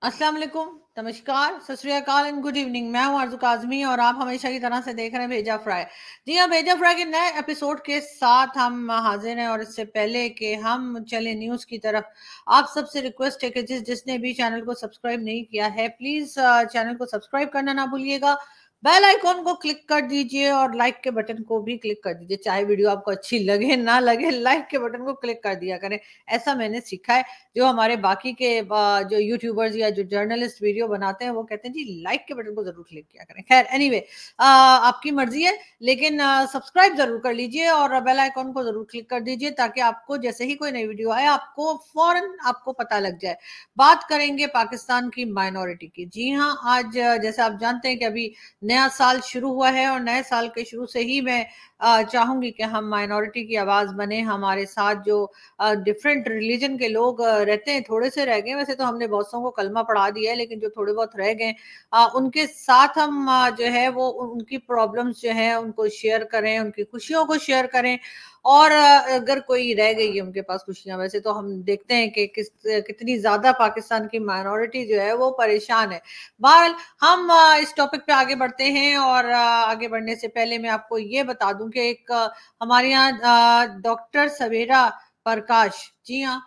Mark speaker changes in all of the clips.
Speaker 1: अस्सलाम वालेकुम, नमस्कार, सत श्री अकाल एंड गुड इवनिंग। मैं हूं आरज़ू काज़मी और आप हमेशा की तरह से देख रहे हैं भेजा फ्राई। जी हाँ, भेजा फ्राई के नए एपिसोड के साथ हम हाजिर हैं और इससे पहले कि हम चले न्यूज़ की तरफ, आप सबसे रिक्वेस्ट है कि जिसने भी चैनल को सब्सक्राइब नहीं किया है प्लीज़ चैनल को सब्सक्राइब करना ना भूलिएगा। बेल आइकॉन को क्लिक कर दीजिए और लाइक के बटन को भी क्लिक कर दीजिए। चाहे वीडियो आपको अच्छी लगे ना लगे, लाइक के बटन को क्लिक कर दिया करें। ऐसा मैंने सीखा है। जो हमारे बाकी के जो यूट्यूबर्स या जो जर्नलिस्ट वीडियो बनाते हैं वो कहते हैं जी लाइक के बटन को जरूर क्लिक किया करें। खैर एनीवे, आपकी मर्जी है, लेकिन सब्सक्राइब जरूर कर लीजिए और बेल आइकॉन को जरूर क्लिक कर दीजिए ताकि आपको जैसे ही कोई नई वीडियो आए आपको फौरन आपको पता लग जाए। बात करेंगे पाकिस्तान की माइनॉरिटी की। जी हाँ, आज जैसे आप जानते हैं कि अभी नया साल शुरू हुआ है और नए साल के शुरू से ही मैं चाहूंगी कि हम माइनॉरिटी की आवाज बने। हमारे साथ जो डिफरेंट रिलीजन के लोग रहते हैं, थोड़े से रह गए, वैसे तो हमने बहुत सौ को कलमा पढ़ा दिया है, लेकिन जो थोड़े बहुत रह गए उनके साथ हम जो है वो उनकी प्रॉब्लम्स जो है उनको शेयर करें, उनकी खुशियों को शेयर करें। और अगर कोई रह गई है उनके पास खुशियां, वैसे तो हम देखते हैं कि कितनी ज्यादा पाकिस्तान की माइनॉरिटी जो है वो परेशान है। बहरहाल हम इस टॉपिक पे आगे बढ़ते हैं और आगे बढ़ने से पहले मैं आपको ये बता दूं कि एक हमारे यहाँ डॉक्टर सवेरा प्रकाश, जी हाँ,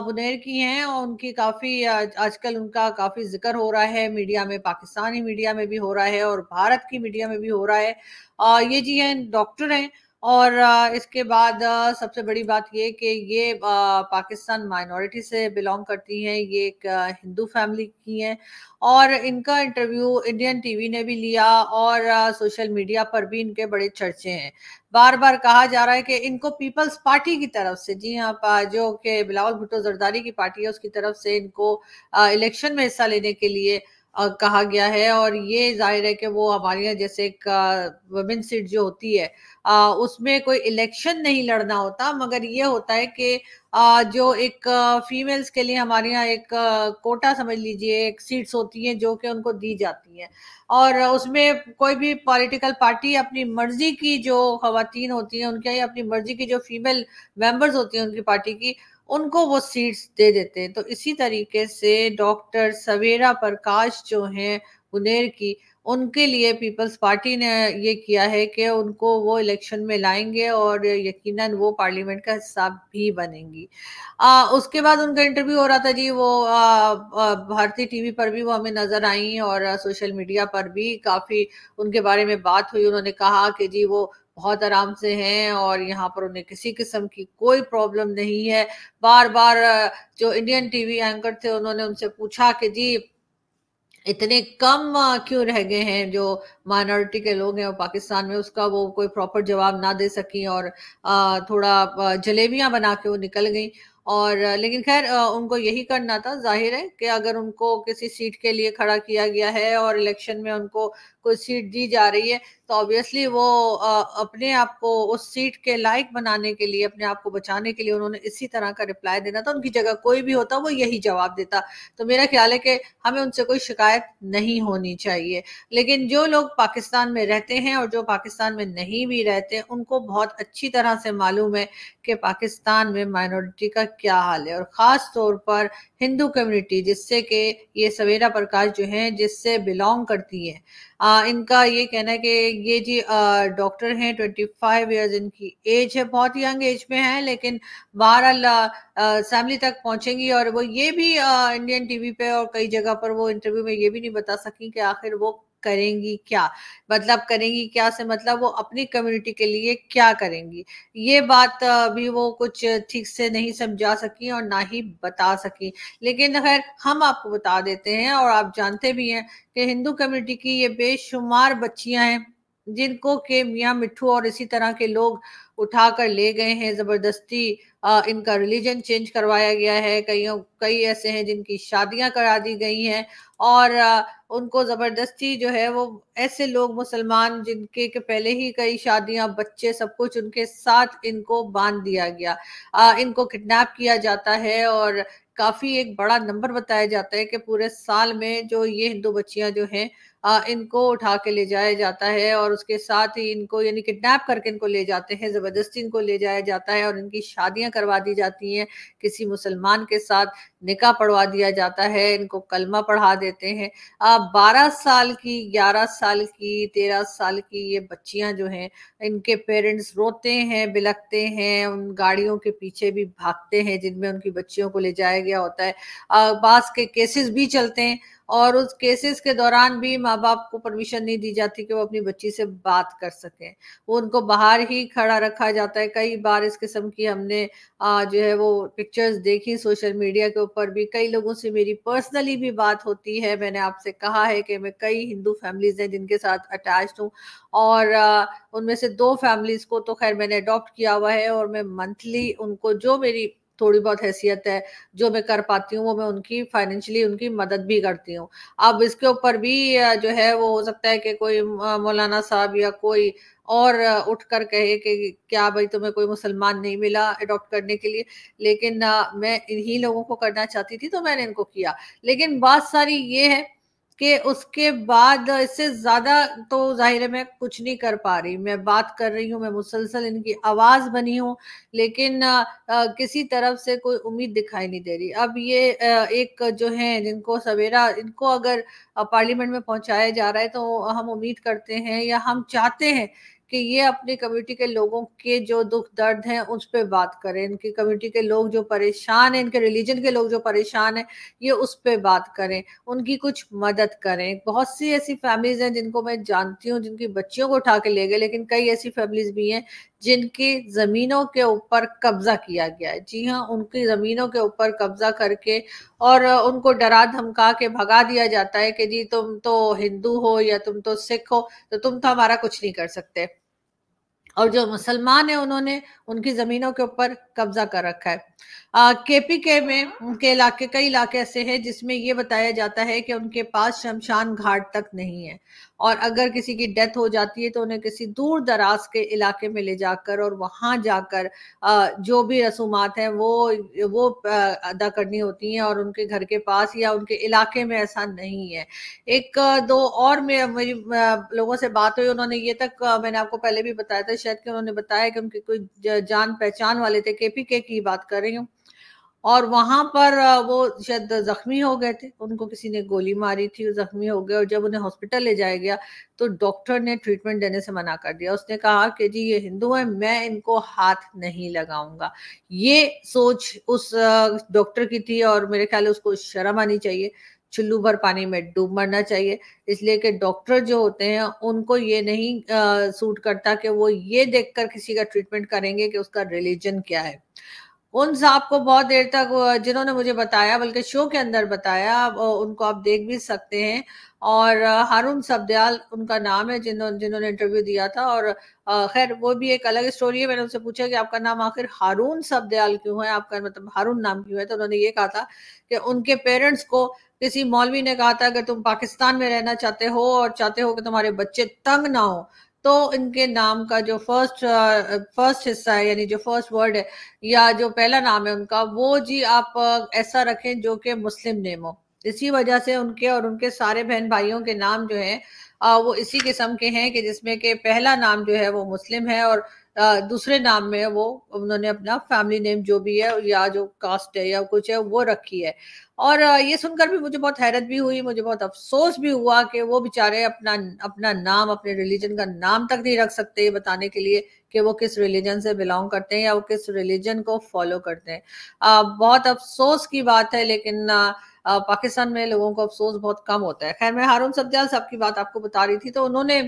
Speaker 1: बुनेर की हैं और उनकी काफी आजकल उनका काफी जिक्र हो रहा है मीडिया में, पाकिस्तानी मीडिया में भी हो रहा है और भारत की मीडिया में भी हो रहा है। ये जी हैं, डॉक्टर हैं और इसके बाद सबसे बड़ी बात ये कि ये पाकिस्तान माइनॉरिटी से बिलोंग करती हैं। ये एक हिंदू फैमिली की हैं और इनका इंटरव्यू इंडियन टीवी ने भी लिया और सोशल मीडिया पर भी इनके बड़े चर्चे हैं। बार बार कहा जा रहा है कि इनको पीपल्स पार्टी की तरफ से, जी हाँ, जो कि बिलावल भुट्टो जरदारी की पार्टी है उसकी तरफ से इनको इलेक्शन में हिस्सा लेने के लिए कहा गया है। और ये जाहिर है कि वो हमारे यहाँ जैसे एक वुमेन सीट जो होती है उसमें कोई इलेक्शन नहीं लड़ना होता, मगर ये होता है कि जो एक फीमेल्स के लिए हमारे यहाँ एक कोटा समझ लीजिए, एक सीट्स होती हैं जो कि उनको दी जाती हैं और उसमें कोई भी पॉलिटिकल पार्टी अपनी मर्जी की जो खवातीन होती हैं उनके यहाँ अपनी मर्जी की जो फीमेल मेंबर्स होती हैं उनकी पार्टी की, उनको वो सीट्स दे देते हैं। तो इसी तरीके से डॉक्टर सवेरा प्रकाश जो हैं बुनेर की, उनके लिए पीपल्स पार्टी ने ये किया है कि उनको वो इलेक्शन में लाएंगे और यकीनन वो पार्लियामेंट का हिस्सा भी बनेंगी। उसके बाद उनका इंटरव्यू हो रहा था जी, वो भारतीय टीवी पर भी वो हमें नजर आई और सोशल मीडिया पर भी काफी उनके बारे में बात हुई। उन्होंने कहा कि जी वो बहुत आराम से हैं और यहाँ पर उन्हें किसी किस्म की कोई प्रॉब्लम नहीं है। बार बार जो इंडियन टीवी एंकर थे उन्होंने उनसे पूछा कि जी इतने कम क्यों रह गए हैं जो माइनॉरिटी के लोग हैं वो पाकिस्तान में, उसका वो कोई प्रॉपर जवाब ना दे सकी और थोड़ा जलेबियां बना के वो निकल गई। और लेकिन खैर उनको यही करना था। जाहिर है कि अगर उनको किसी सीट के लिए खड़ा किया गया है और इलेक्शन में उनको कोई सीट दी जा रही है तो ऑब्वियसली वो अपने आप को उस सीट के लायक बनाने के लिए, अपने आप को बचाने के लिए उन्होंने इसी तरह का रिप्लाई देना था। उनकी जगह कोई भी होता वो यही जवाब देता। तो मेरा ख्याल है कि हमें उनसे कोई शिकायत नहीं होनी चाहिए। लेकिन जो लोग पाकिस्तान में रहते हैं और जो पाकिस्तान में नहीं भी रहते, उनको बहुत अच्छी तरह से मालूम है कि पाकिस्तान में माइनॉरिटी का क्या हाल है और ख़ास तौर पर हिंदू कम्युनिटी जिससे कि ये सवेरा प्रकाश जो हैं जिससे बिलोंग करती हैं। इनका ये कहना है कि ये जी डॉक्टर हैं, 25 ईयर्स इनकी एज है, बहुत यंग एज में है, लेकिन बहरहाल असेंबली तक पहुंचेंगी और वो ये भी इंडियन टीवी पे और कई जगह पर वो इंटरव्यू में ये भी नहीं बता सकी कि आखिर वो करेंगी क्या। मतलब करेंगी क्या से मतलब वो अपनी कम्युनिटी के लिए क्या करेंगी, ये बात भी वो कुछ ठीक से नहीं समझा सकी और ना ही बता सकी। लेकिन खैर हम आपको बता देते हैं और आप जानते भी हैं कि हिंदू कम्युनिटी की ये बेशुमार बच्चियां हैं जिनको के मियाँ मिट्ठू और इसी तरह के लोग उठा कर ले गए हैं, जबरदस्ती इनका रिलीजन चेंज करवाया गया है। कई ऐसे हैं जिनकी शादियां करा दी गई हैं और उनको जबरदस्ती जो है वो ऐसे लोग मुसलमान जिनके के पहले ही कई शादियां, बच्चे, सब कुछ उनके साथ इनको बांध दिया गया। इनको किडनैप किया जाता है और काफी एक बड़ा नंबर बताया जाता है कि पूरे साल में जो ये हिंदू बच्चियां जो हैं इनको उठा के ले जाया जाता है और उसके साथ ही इनको यानी किडनैप करके इनको ले जाते हैं, ज़बरदस्ती इनको ले जाया जाता है और इनकी शादियाँ करवा दी जाती हैं, किसी मुसलमान के साथ निकाह पढ़वा दिया जाता है, इनको कलमा पढ़ा देते हैं। 12 साल की, 11 साल की, 13 साल की ये बच्चियाँ जो हैं, इनके पेरेंट्स रोते हैं, बिलखते हैं, उन गाड़ियों के पीछे भी भागते हैं जिनमें उनकी बच्चियों को ले जाया गया होता है। बाज़ के केसेस भी चलते हैं और उस केसेस के दौरान भी माँ बाप को परमिशन नहीं दी जाती कि वो अपनी बच्ची से बात कर सकें, वो उनको बाहर ही खड़ा रखा जाता है। कई बार इस किस्म की हमने जो है वो पिक्चर्स देखी सोशल मीडिया के ऊपर भी, कई लोगों से मेरी पर्सनली भी बात होती है। मैंने आपसे कहा है कि मैं कई हिंदू फैमिलीज हैं जिनके साथ अटैच्ड हूँ और उनमें से 2 फैमिलीज को तो खैर मैंने अडॉप्ट किया हुआ है और मैं मंथली उनको जो मेरी थोड़ी बहुत हैसियत है, जो मैं कर पाती हूँ, वो मैं उनकी फाइनेंशियली उनकी मदद भी करती हूँ। अब इसके ऊपर भी जो है वो हो सकता है कि कोई मौलाना साहब या कोई और उठ कर कहे कि क्या भाई तुम्हें कोई मुसलमान नहीं मिला अडॉप्ट करने के लिए, लेकिन मैं इन्हीं लोगों को करना चाहती थी तो मैंने इनको किया। लेकिन बात सारी ये है कि उसके बाद इससे ज़्यादा तो ज़ाहिर है मैं कुछ नहीं कर पा रही। मैं बात कर रही हूँ, मैं मुसलसल इनकी आवाज़ बनी हूँ, लेकिन किसी तरफ से कोई उम्मीद दिखाई नहीं दे रही। अब ये एक जो है जिनको सवेरा इनको अगर पार्लियामेंट में पहुँचाया जा रहा है तो हम उम्मीद करते हैं या हम चाहते हैं कि ये अपनी कम्युनिटी के लोगों के जो दुख दर्द हैं उस पे बात करें। इनकी कम्युनिटी के लोग जो परेशान हैं, इनके रिलीजन के लोग जो परेशान हैं, ये उस पे बात करें, उनकी कुछ मदद करें। बहुत सी ऐसी फैमिलीज़ हैं जिनको मैं जानती हूँ, जिनकी बच्चियों को उठा के ले गए, लेकिन कई ऐसी फैमिलीज़ भी हैं जिनकी ज़मीनों के ऊपर कब्ज़ा किया गया है। जी हाँ, उनकी ज़मीनों के ऊपर कब्ज़ा करके और उनको डरा धमका के भगा दिया जाता है कि जी तुम तो हिंदू हो या तुम तो सिख हो, तो तुम तो हमारा कुछ नहीं कर सकते। और जो मुसलमान है उन्होंने उनकी जमीनों के ऊपर कब्जा कर रखा है। केपीके में उनके इलाके, कई इलाके ऐसे हैं जिसमें ये बताया जाता है कि उनके पास शमशान घाट तक नहीं है और अगर किसी की डेथ हो जाती है तो उन्हें किसी दूर दराज के इलाके में ले जाकर और वहां जाकर जो भी रसूमात हैं वो अदा करनी होती हैं और उनके घर के पास या उनके इलाके में ऐसा नहीं है। एक दो और मेरी लोगों से बात हुई, उन्होंने ये तक मैंने आपको पहले भी बताया था शायद कि उन्होंने बताया कि उनके कोई जान पहचान वाले थे, केपीके की बात कर रही हूँ, और वहां पर वो शायद जख्मी हो गए थे, उनको किसी ने गोली मारी थी, जख्मी हो गए और जब उन्हें हॉस्पिटल ले जाया गया तो डॉक्टर ने ट्रीटमेंट देने से मना कर दिया। उसने कहा कि जी ये हिंदू है, मैं इनको हाथ नहीं लगाऊंगा। ये सोच उस डॉक्टर की थी और मेरे ख्याल है उसको शर्म आनी चाहिए, चुल्लू भर पानी में डूब मरना चाहिए, इसलिए कि डॉक्टर जो होते हैं उनको ये नहीं सूट करता कि वो ये देखकर किसी का ट्रीटमेंट करेंगे कि उसका रिलीजन क्या है। उन साहब को बहुत देर तक जिन्होंने मुझे बताया, बल्कि शो के अंदर बताया, उनको आप देख भी सकते हैं, और हारून सब्दयाल उनका नाम है जिन्होंने इंटरव्यू दिया था। और खैर वो भी एक अलग स्टोरी है। मैंने उनसे पूछा कि आपका नाम आखिर हारून सब्दयाल क्यों है, आपका मतलब हारून नाम क्यों है, तो उन्होंने ये कहा था कि उनके पेरेंट्स को किसी मौलवी ने कहा था अगर तुम पाकिस्तान में रहना चाहते हो और चाहते हो कि तुम्हारे बच्चे तंग ना हो तो इनके नाम का जो फर्स्ट हिस्सा है, यानी जो फर्स्ट वर्ड है या जो पहला नाम है उनका, वो जी आप ऐसा रखें जो कि मुस्लिम नेम हो। इसी वजह से उनके और उनके सारे बहन भाइयों के नाम जो है वो इसी किस्म के हैं कि जिसमें के पहला नाम जो है वो मुस्लिम है और दूसरे नाम में वो उन्होंने अपना फैमिली नेम जो भी है या जो कास्ट है या कुछ है वो रखी है। और ये सुनकर भी मुझे बहुत हैरत भी हुई, मुझे बहुत अफसोस भी हुआ कि वो बेचारे अपना अपना नाम, अपने रिलीजन का नाम तक नहीं रख सकते ये बताने के लिए कि वो किस रिलीजन से बिलोंग करते हैं या वो किस रिलीजन को फॉलो करते हैं। बहुत अफसोस की बात है, लेकिन पाकिस्तान में लोगों को अफसोस बहुत कम होता है। खैर मैं हारून सब्दयाल साहब की बात आपको बता रही थी, तो उन्होंने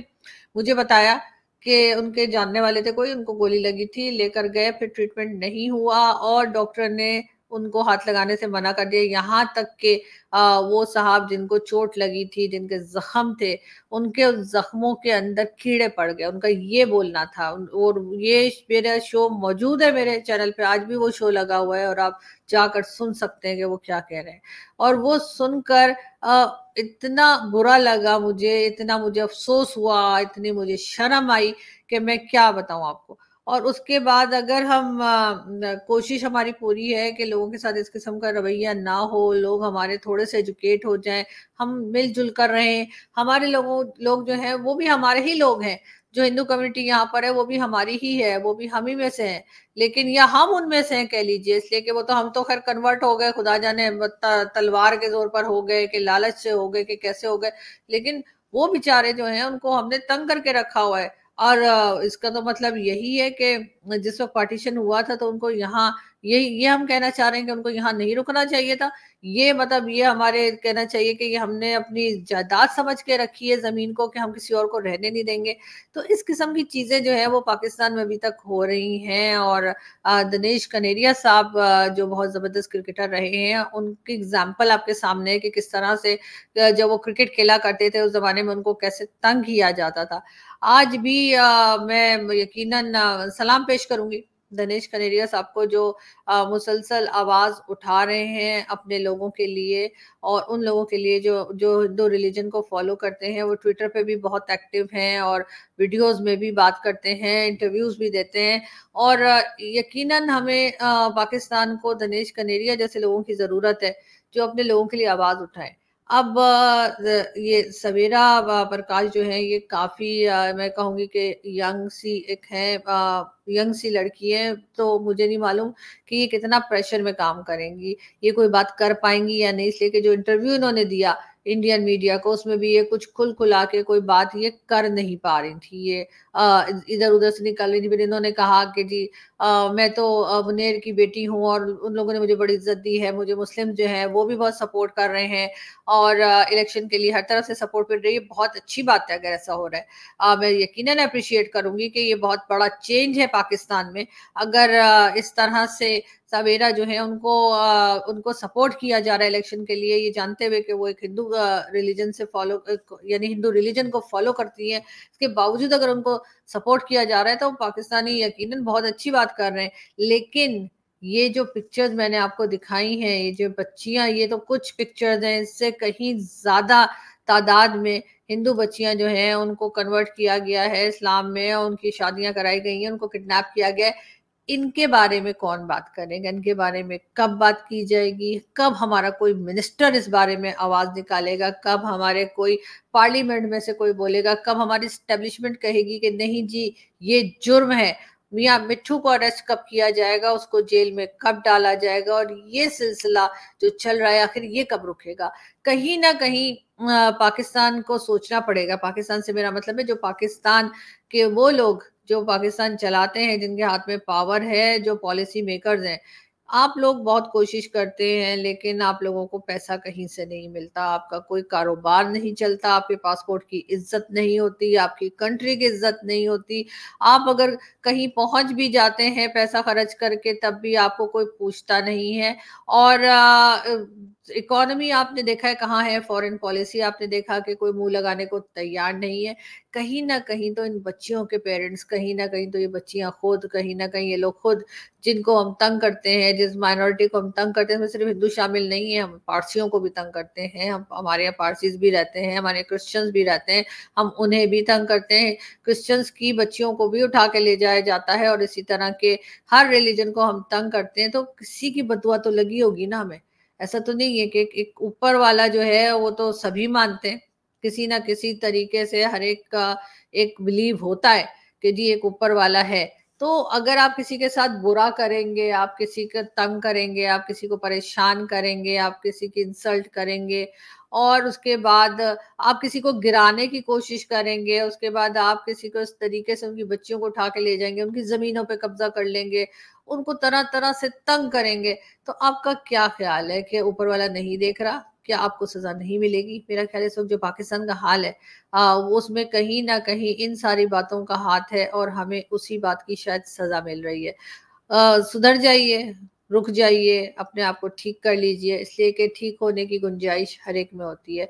Speaker 1: मुझे बताया कि उनके जानने वाले थे कोई, उनको गोली लगी थी, लेकर गए, फिर ट्रीटमेंट नहीं हुआ और डॉक्टर ने उनको हाथ लगाने से मना कर दिया। यहाँ तक कि वो साहब जिनको चोट लगी थी, जिनके जख्म थे, उनके उस जख्मों के अंदर कीड़े पड़ गए, उनका ये बोलना था। और ये मेरा शो मौजूद है मेरे चैनल पे, आज भी वो शो लगा हुआ है और आप जाकर सुन सकते हैं कि वो क्या कह रहे हैं। और वो सुनकर इतना बुरा लगा मुझे, इतना मुझे अफसोस हुआ, इतनी मुझे शर्म आई कि मैं क्या बताऊं आपको। اور اس کے بعد اگر ہم کوشش ہماری پوری ہے کہ لوگوں کے ساتھ اس قسم کا رویہ نہ ہو، لوگ ہمارے تھوڑے سے ایجوکیٹ ہو جائیں، ہم مل جل کر رہیں، ہمارے لوگ جو ہیں وہ بھی ہمارے ہی لوگ ہیں، جو ہندو کمیونٹی یہاں پر ہے وہ بھی ہماری ہی ہے، وہ بھی ہم ہی میں سے ہیں، لیکن یا ہم ان میں سے ہیں کہہ لیجئے، اس لیے کہ وہ تو ہم تو خیر کنورٹ ہو گئے، خدا جانے تلوار کے زور پر ہو گئے کہ لالچ سے ہو گئے کہ کیسے ہو گئے، لیکن وہ بیچارے جو ہیں ان کو ہم نے تنگ کر کے رکھا ہوا ہے۔ اور اس کا تو مطلب یہی ہے کہ جس وقت پارٹیشن ہوا تھا تو ان کو یہاں یہ ہم کہنا چاہ رہے ہیں کہ ان کو یہاں نہیں رکنا چاہیے تھا، یہ مطلب یہ ہمارے کہنا چاہیے کہ یہ ہم نے اپنی جائیداد سمجھ کے رکھی ہے زمین کو کہ ہم کسی اور کو رہنے نہیں دیں گے۔ تو اس قسم کی چیزیں جو ہے وہ پاکستان میں ابھی تک ہو رہی ہیں، اور دنیش کنیریا صاحب جو بہت زبردست کرکٹر رہے ہیں، ان کی اگزامپل آپ کے سامنے ہے کہ کس طرح سے جب وہ کرکٹ کھیلا کرتے تھے اس زمانے میں ان کو کیسے تنگ کیا جاتا تھا۔ آج بھی میں یقیناً سلام پیش کروں گی دنیش کنیریا صاحب کو، جو مسلسل آواز اٹھا رہے ہیں اپنے لوگوں کے لیے، اور ان لوگوں کے لیے جو ہندو ریلیجن کو فالو کرتے ہیں۔ وہ ٹویٹر پہ بھی بہت ایکٹیو ہیں، اور ویڈیوز میں بھی بات کرتے ہیں، انٹرویوز بھی دیتے ہیں، اور یقیناً ہمیں پاکستان کو دنیش کنیریا جیسے لوگوں کی ضرورت ہے جو اپنے لوگوں کے لیے آواز اٹھائیں۔ اب یہ سویرا پرکاش جو ہے یہ کافی میں کہوں گی کہ ینگ سی ایک ہے، ینگ سی لڑکی ہے، تو مجھے نہیں معلوم کہ یہ کتنا پریشر میں کام کریں گی، یہ کوئی بات کر پائیں گی یا نہیں، اس لیے کہ جو انٹرویو انہوں نے دیا انڈین میڈیا کو اس میں بھی یہ کچھ کھلا کے کوئی بات یہ کر نہیں پا رہی تھی، یہ ادھر ادھر سے نکل رہی تھی۔ پھر انہوں نے کہا کہ جی میں تو منیر کی بیٹی ہوں اور ان لوگوں نے مجھے بڑی عزت دی ہے، مجھے مسلم جو ہیں وہ بھی بہت سپورٹ کر رہے ہیں، اور الیکشن کے لیے ہر طرف سے سپورٹ مل رہی ہے۔ بہت اچھی بات ہے اگر ایسا ہو رہا ہے، میں یقیناً اپریشیٹ کروں گی کہ یہ بہت بڑا چینج ہے پاکستان میں، اگر اس طرح سے سویرا جو ہے ان کو سپورٹ کیا جا رہا ہے الیکشن کے لیے، یہ جانتے ہوئے کہ وہ ایک ہندو ریلیجن سے یعنی ہندو ریلیجن کو فالو کرتی ہیں، اس کے باوجود اگر ان کو سپورٹ کیا جا رہا ہے تو پاکستانی یقیناً بہت اچھی بات کر رہے ہیں۔ لیکن یہ جو پکچرز میں نے آپ کو دکھائی ہیں، یہ جو بچیاں، یہ تو کچھ پکچرز ہیں، اس سے کہیں زیادہ تعداد میں ہندو بچیاں جو ہیں ان کو کنورٹ کیا گیا ہے اسلام میں، اور ان کی شادیاں کرائی گئی ہیں، ان کو کڈنیپ کیا گیا ہے۔ ان کے بارے میں کون بات کرے گا؟ ان کے بارے میں کب بات کی جائے گی؟ کب ہمارا کوئی منسٹر اس بارے میں آواز نکالے گا؟ کب ہمارے کوئی پارلیمنٹ میں سے کوئی بولے گا؟ کب ہماری اسٹیبلشمنٹ کہے گی کہ نہیں جی یہ جرم ہے؟ میاں مٹھو کو اریسٹ کب کیا جائے گا؟ اس کو جیل میں کب ڈالا جائے گا؟ اور یہ سلسلہ جو چل رہا ہے آخر یہ کب رکے گا؟ کہیں نہ کہیں پاکستان کو سوچنا پڑے گا۔ پاکستان سے میرا مطلب ہے جو پاکستان کے وہ لوگ جو پاکستان چلاتے ہیں، جن کے ہاتھ میں پاور ہے، جو پالیسی میکرز ہیں۔ آپ لوگ بہت کوشش کرتے ہیں لیکن آپ لوگوں کو پیسہ کہیں سے نہیں ملتا، آپ کا کوئی کاروبار نہیں چلتا، آپ کے پاسپورٹ کی عزت نہیں ہوتی، آپ کی کنٹری کی عزت نہیں ہوتی، آپ اگر کہیں پہنچ بھی جاتے ہیں پیسہ خرچ کر کے تب بھی آپ کو کوئی پوچھتا نہیں ہے۔ اور اکانومی آپ نے دیکھا ہے کہاں ہے، فورن پالیسی آپ نے دیکھا کہ کوئی منہ لگانے کو تیار نہیں ہے۔ کہیں نہ کہیں تو ان بچیوں کے پیرنٹس، کہیں نہ کہیں تو یہ بچیاں خود، کہیں نہ کہیں یہ لوگ خود، جن کو ہم تنگ کرتے ہیں، جس مائنورٹی کو ہم تنگ کرتے ہیں، اس میں صرف ہندو شامل نہیں ہیں، ہم پارسیوں کو بھی تنگ کرتے ہیں، ہمارے یہاں پارسیز بھی رہتے ہیں، ہمارے کرسچنز بھی رہتے ہیں، ہم انہیں بھی تنگ کرتے ہیں، کرسچنز کی بچیوں کو بھی اٹھا کے لے جایا جاتا ہے، اور اسی طرح کے ہر ریلیجن کو ہم تنگ کرتے ہیں، تو کسی کی بددعا تو لگی ہوگی نا ہمیں۔ ایسا تو نہیں ہے کہ ایک اوپر والا جو ہے وہ تو سبھی مانتے ہیں، کسی نہ کسی طریقے سے ہر ایک کا ایک بلیو ہوتا ہے کہ جی ایک اوپر والا ہے۔ تو اگر آپ کسی کے ساتھ برا کریں گے، آپ کسی کو تنگ کریں گے، آپ کسی کو پریشان کریں گے، آپ کسی کی انسلٹ کریں گے، اور اس کے بعد آپ کسی کو گرانے کی کوشش کریں گے، اس کے بعد آپ کسی کو اس طریقے سے ان کی بچیوں کو اٹھا کے لے جائیں گے، ان کی زمینوں پہ قبضہ کر لیں گے، ان کو طرح طرح سے تنگ کریں گے، تو آپ کا کیا خیال ہے کہ اوپر والا نہیں دیکھ رہا؟ کیا آپ کو سزا نہیں ملے گی؟ میرا خیال ہے اس وقت جو پاکستان کا حال ہے اس میں کہیں نہ کہیں ان ساری باتوں کا ہاتھ ہے، اور ہمیں اسی بات کی شاید سزا مل رہی ہے۔ سدھر جائیے، رک جائیے، اپنے آپ کو ٹھیک کر لیجئے، اس لیے کہ ٹھیک ہونے کی گنجائش ہر ایک میں ہوتی ہے،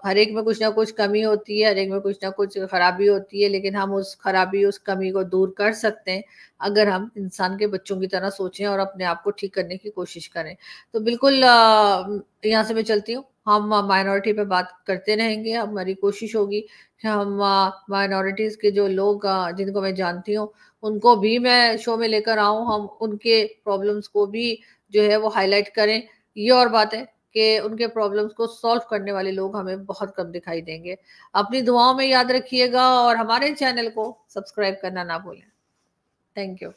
Speaker 1: ہر ایک میں کچھ نہ کچھ کمی ہوتی ہے، ہر ایک میں کچھ نہ کچھ خرابی ہوتی ہے، لیکن ہم اس خرابی، اس کمی کو دور کر سکتے ہیں اگر ہم انسان کے بچوں کی طرح سوچیں اور اپنے آپ کو ٹھیک کرنے کی کوشش کریں۔ تو بالکل یہاں سے میں چلتی ہوں، ہم مائنورٹی پہ بات کرتے رہیں گے، ہماری کوشش ہوگی کہ ہم مائنورٹیز کے جو لوگ جن کو میں جانتی ہوں ان کو بھی میں شو میں لے کر آؤں, ہم ان کے پرابلمس کو بھی جو ہے وہ ہائی لائٹ کریں. یہ اور بات ہے کہ ان کے پرابلمس کو سالو کرنے والے لوگ ہمیں بہت کم دکھائی دیں گے. اپنی دعاؤں میں یاد رکھیے گا اور ہمارے چینل کو سبسکرائب کرنا نہ بھولیں. Thank you.